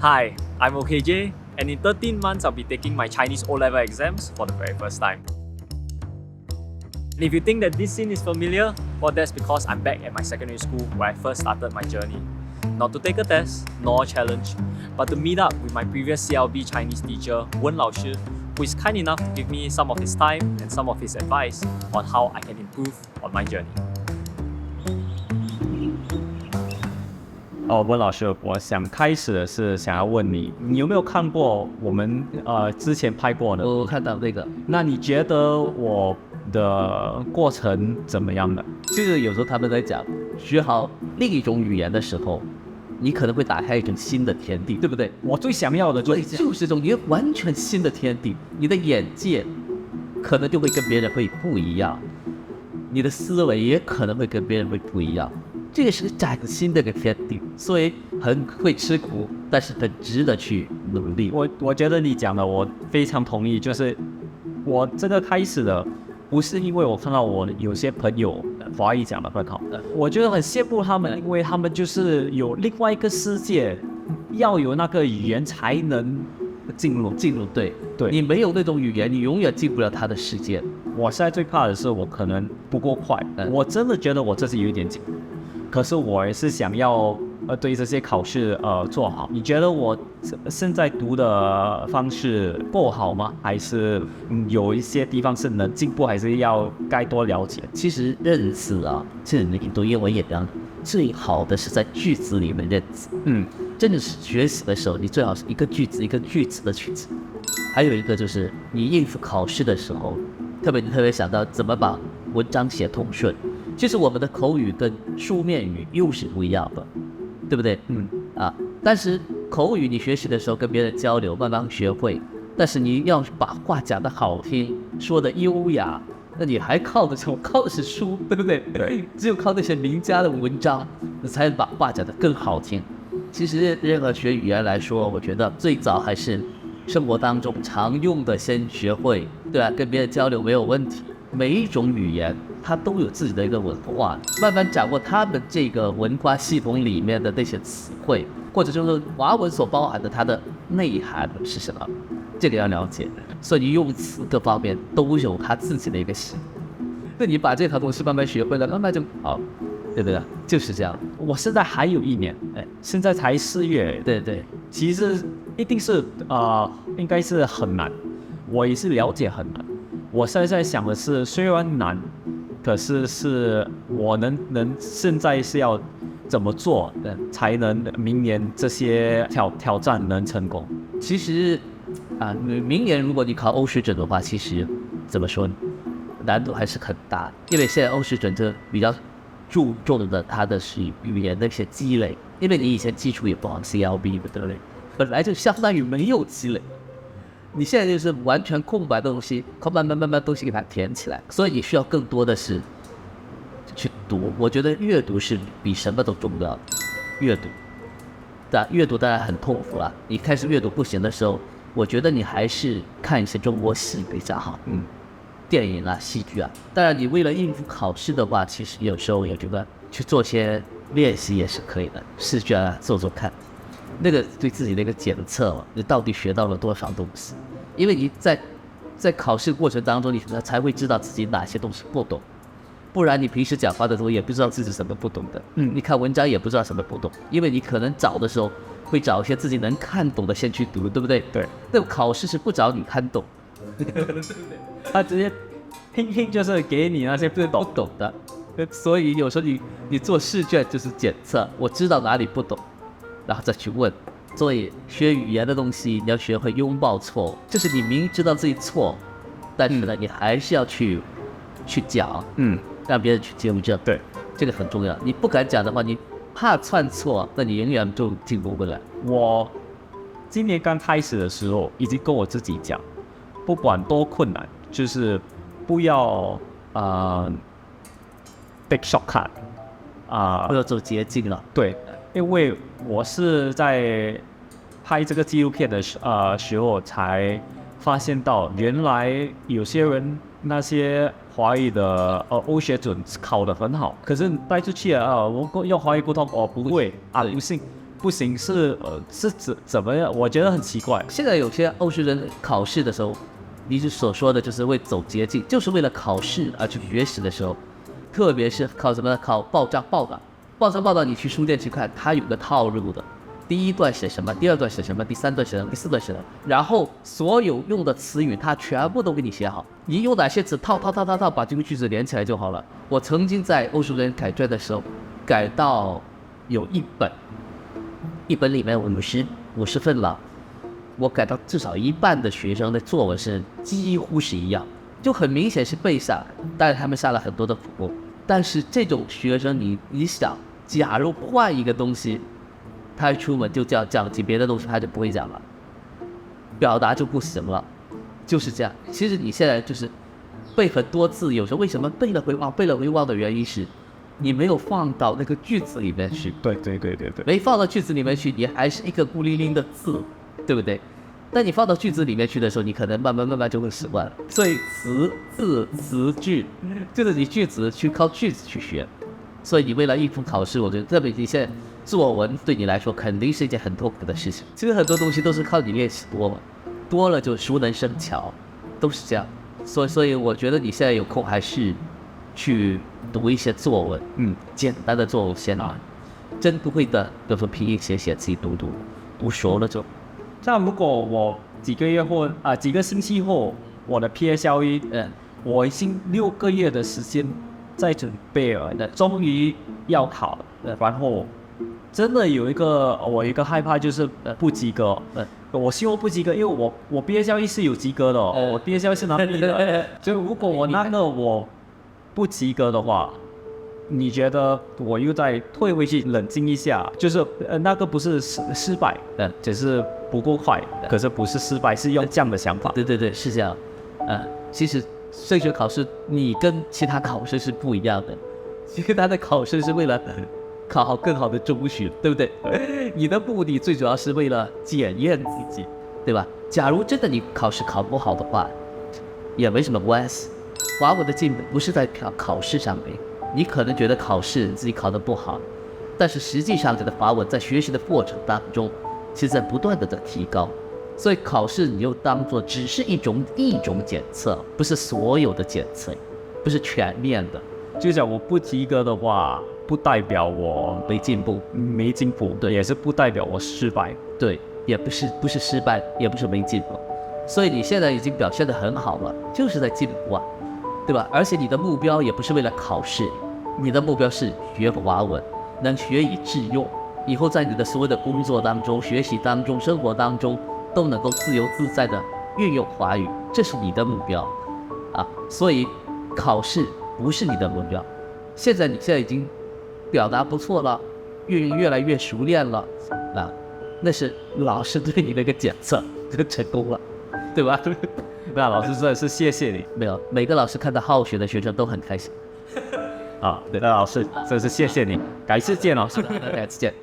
Hi, I'm OKJ, and in 13 months I'll be taking my Chinese O-level exams for the very first time. And if you think that this scene is familiar, well that's because I'm back at my secondary school where I first started my journey. Not to take a test, nor a challenge, but to meet up with my previous CLB Chinese teacher, Wen Lao Shi, who is kind enough to give me some of his time and some of his advice on how I can improve on my journey. 温老师，我想开始的是想要问你，你有没有看过我们之前拍过的？我看到那个，那你觉得我的过程怎么样呢？就是有时候他们在讲学好另一种语言的时候，你可能会打开一种新的天地，对不对？我最想要的就是这样，就是这种一个完全新的天地，你的眼界可能就会跟别人会不一样，你的思维也可能会跟别人会不一样。这个是崭新的一个天地，所以很会吃苦，但是很值得去努力。我觉得你讲的我非常同意，就是我这个开始的不是因为我看到我有些朋友华语讲的很好，我觉得很羡慕他们，因为他们就是有另外一个世界，要有那个语言才能进入。对，对，你没有那种语言，你永远进不了他的世界。我现在最怕的是我可能不够快，我真的觉得我这是有一点紧。可是我也是想要对这些考试做好。你觉得我现在读的方式够好吗？还是有一些地方是能进步，还是要该多了解？其实认字啊，这你读英文也一样，最好的是在句子里面认字。真的是学习的时候，你最好是一个句子一个句子的去记。还有一个就是你应付考试的时候，特别想到怎么把文章写通顺。其实我们的口语跟书面语又是不一样的，对不对？但是口语你学习的时候跟别人交流，慢慢学会。但是你要把话讲得好听，说得优雅，那你还靠的是书，对不对？对，只有靠那些名家的文章，才能把话讲得更好听。其实任何学语言来说，我觉得最早还是生活当中常用的先学会，对吧？跟别人交流没有问题。每一种语言它都有自己的一个文化，慢慢掌握他们这个文化系统里面的那些词汇，或者就是华文所包含的它的内涵是什么，这个要了解。所以用词各方面都有它自己的一个系。那你把这套东西慢慢学会了，慢慢就好，对不对？就是这样。我现在还有1年，现在才4月，对，其实一定是应该是很难，我也是了解很难。我现在想的是，虽然难，可是我能现在是要怎么做，才能明年这些挑战能成功？其实明年如果你考欧水准的话，其实怎么说呢，难度还是很大，因为现在欧水准这比较注重的它的是语言的一些积累，因为你以前基础也不好 CLB 对不对？本来就相当于没有积累。你现在就是完全空白的东西，靠慢慢东西给它填起来，所以你需要更多的是去读。我觉得阅读是比什么都重要的，阅读当然很痛苦了。你开始阅读不行的时候，我觉得你还是看一些中国戏比较好，电影啊、戏剧啊。当然，你为了应付考试的话，其实有时候也觉得去做些练习也是可以的，试卷啊做看。那个对自己的一个检测，你到底学到了多少东西？因为你在考试过程当中，你才会知道自己哪些东西不懂，不然你平时讲话的时候也不知道自己什么不懂的。你看文章也不知道什么不懂，因为你可能找的时候会找一些自己能看懂的先去读，对不对？对。那考试是不找你看懂，对不对？他直接拼就是给你那些不懂的，所以有时候你做试卷就是检测，我知道哪里不懂。然后再去问，所以学语言的东西，你要学会拥抱错误，就是你明知道自己错，但是呢，你还是要去讲，让别人去纠正，对，这个很重要。你不敢讲的话，你怕犯错，那你永远就进步不了。我今年刚开始的时候，已经跟我自己讲，不管多困难，就是不要take shortcut 不要走捷径了，对。因为我是在拍这个纪录片的时候才发现到，原来有些人那些华语的欧水准考得很好，可是带出去我用华语沟通不会不信，不行是怎么样？我觉得很奇怪。现在有些欧洲人考试的时候，你所说的就是为走捷径，就是为了考试而去学习的时候，特别是考什么考报章报道，你去书店去看，它有个套路的。第一段写什么，第二段写什么，第三段写什么，第四段写什么，然后所有用的词语它全部都给你写好，你用哪些词套，把这个句子连起来就好了。我曾经在欧洲人改卷的时候，改到有一本里面50份了，我改到至少一半的学生的作文是几乎是一样，就很明显是背下，但是他们下了很多的苦功。但是这种学生你想，假如换一个东西，他一出门就讲起别的东西，他就不会讲了，表达就不行了，就是这样。其实你现在就是背很多字，有时候为什么背了回忘的原因是，你没有放到那个句子里面去。对，没放到句子里面去，你还是一个孤零零的字，对不对？但你放到句子里面去的时候，你可能慢慢就会习惯了。所以词句，就是你句子去靠句子去学。所以你为了应付考试，我觉得特别你现在作文对你来说肯定是一件很痛苦的事情。其实很多东西都是靠你练习多了就熟能生巧，都是这样。所以我觉得你现在有空还是去读一些作文，简单的作文先啊，真不会的，比如说拼音写自己读熟了就。这样如果我几个星期后我的 PSLE，我已经6个月的时间在准备了，终于要考了，然后真的有一个害怕就是不及格，我希望不及格，因为我毕业教育是有及格的，我毕业教育是拿 B 的，就如果我不及格的话，你觉得我又再退回去冷静一下，就是那个不是失败，只是不够快，可是不是失败，是用这样的想法。对，是这样。其实升学考试你跟其他考试是不一样的，其实他的考试是为了考好更好的中学，对不对？你的目的最主要是为了检验自己，对吧？假如真的你考试考不好的话，也没什么关系。华文的进步不是在考试上面，你可能觉得考试自己考得不好，但是实际上你的华文在学习的过程当中，其实在不断的提高。所以考试你就当做只是一种检测，不是所有的检测，不是全面的。就讲我不及格的话，不代表我没进步，对，也是不代表我失败，对，也不是失败，也不是没进步。所以你现在已经表现得很好了，就是在进步啊，对吧？而且你的目标也不是为了考试，你的目标是学华文，能学以致用，以后在你的所有的工作当中、学习当中、生活当中都能够自由自在的运用华语，这是你的目标啊。所以考试不是你的目标。现在已经表达不错了，越来越熟练了啊，那是老师对你的一个检测，就成功了，对吧？那老师真的是谢谢你。没有，每个老师看到好学的学生都很开心。对，那老师真是谢谢你，改次见老师。改次见。